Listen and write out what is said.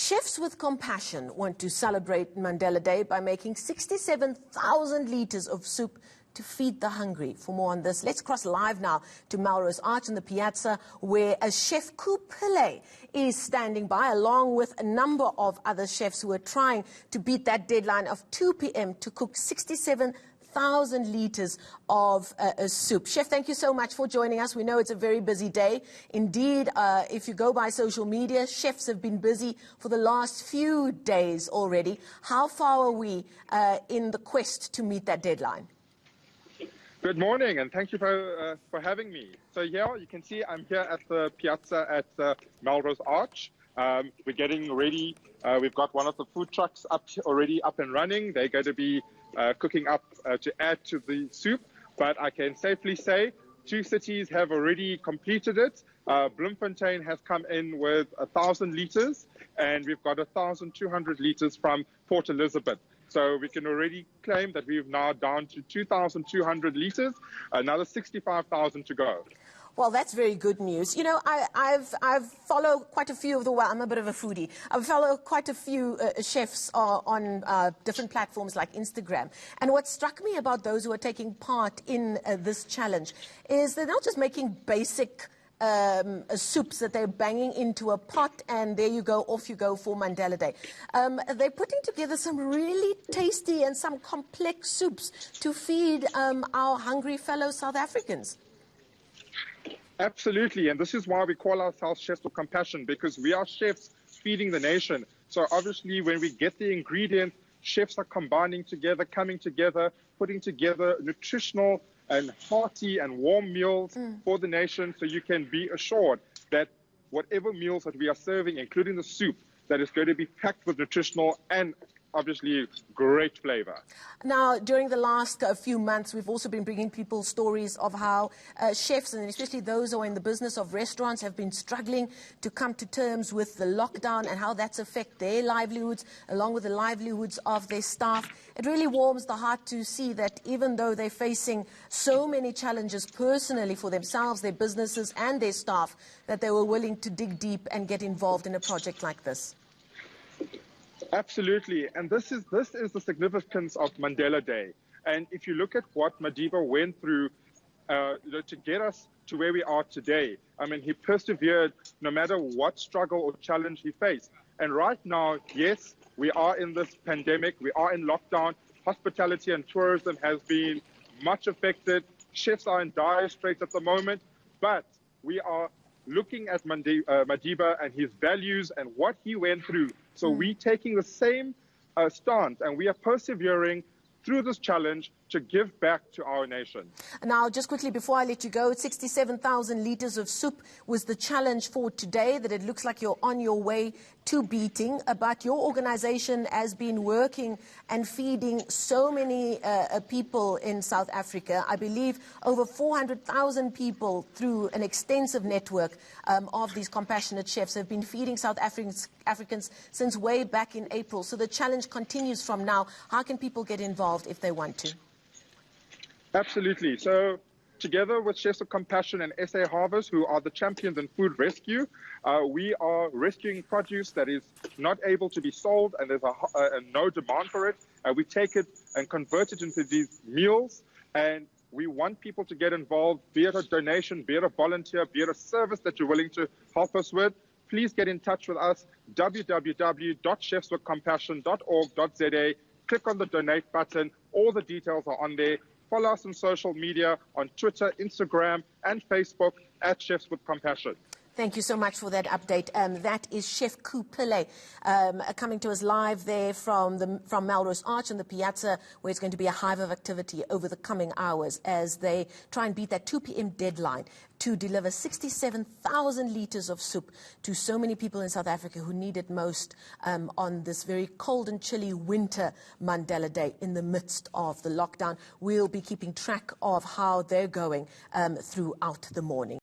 Chefs with Compassion want to celebrate Mandela Day by making 67,000 litres of soup to feed the hungry. For more on this, let's cross live now to Melrose Arch in the Piazza, where a chef, Coo Pillay, is standing by, along with a number of other chefs who are trying to beat that deadline of 2 p.m. to cook 67,000 litres of soup. Chef, thank you so much for joining us. We know it's a very busy day. Indeed, if you go by social media, chefs have been busy for the last few days already. How far are we in the quest to meet that deadline? Good morning, and thank you for having me. So here you can see I'm here at the Piazza at Melrose Arch. We're getting ready. We've got one of the food trucks already up and running. They're going to be cooking up to add to the soup. But I can safely say 2 cities have already completed it. Bloemfontein has come in with 1,000 litres, and we've got 1,200 litres from Port Elizabeth. So we can already claim that we've now down to 2,200 litres, another 65,000 to go. Well, that's very good news. You know, I've followed quite a few of the, well, I'm a bit of a foodie. I've followed quite a few chefs on different platforms like Instagram. And what struck me about those who are taking part in this challenge is they're not just making basic soups that they're banging into a pot and there you go, off you go for Mandela Day. They're putting together some really tasty and some complex soups to feed our hungry fellow South Africans. Absolutely, and this is why we call ourselves Chefs with Compassion, because we are chefs feeding the nation. So obviously when we get the ingredients, chefs are combining together, coming together, putting together nutritional and hearty and warm meals for the nation, so you can be assured that whatever meals that we are serving, including the soup, that is going to be packed with nutritional and obviously great flavor. Now, during the last few months, we've also been bringing people stories of how chefs, and especially those who are in the business of restaurants, have been struggling to come to terms with the lockdown and how that's affected their livelihoods, along with the livelihoods of their staff. It really warms the heart to see that even though they're facing so many challenges personally for themselves, their businesses and their staff, that they were willing to dig deep and get involved in a project like this. Absolutely, and this is the significance of Mandela Day. And if you look at what Madiba went through to get us to where we are today, I mean, he persevered no matter what struggle or challenge he faced. And right now, yes, we are in this pandemic, we are in lockdown. Hospitality and tourism has been much affected. Chefs are in dire straits at the moment, but we are looking at Madiba and his values and what he went through. So we're taking the same stance, and we are persevering through this challenge to give back to our nation. Now, just quickly before I let you go, 67,000 litres of soup was the challenge for today that it looks like you're on your way to beating. But your organisation has been working and feeding so many people in South Africa. I believe over 400,000 people through an extensive network of these compassionate chefs have been feeding South Africans since way back in April. So the challenge continues from now. How can people get involved if they want to? Absolutely. So together with Chefs of Compassion and SA Harvest, who are the champions in food rescue, we are rescuing produce that is not able to be sold and there's no demand for it. We take it and convert it into these meals, and we want people to get involved, be it a donation, be it a volunteer, be it a service that you're willing to help us with. Please get in touch with us, www.chefswithcompassion.org.za. Click on the donate button. All the details are on there. Follow us on social media, on Twitter, Instagram, and Facebook at Chefs with Compassion. Thank you so much for that update. That is Chef Coo Pillay coming to us live there from Melrose Arch and the Piazza, where it's going to be a hive of activity over the coming hours as they try and beat that 2 p.m. deadline to deliver 67,000 litres of soup to so many people in South Africa who need it most on this very cold and chilly winter Mandela Day in the midst of the lockdown. We'll be keeping track of how they're going throughout the morning.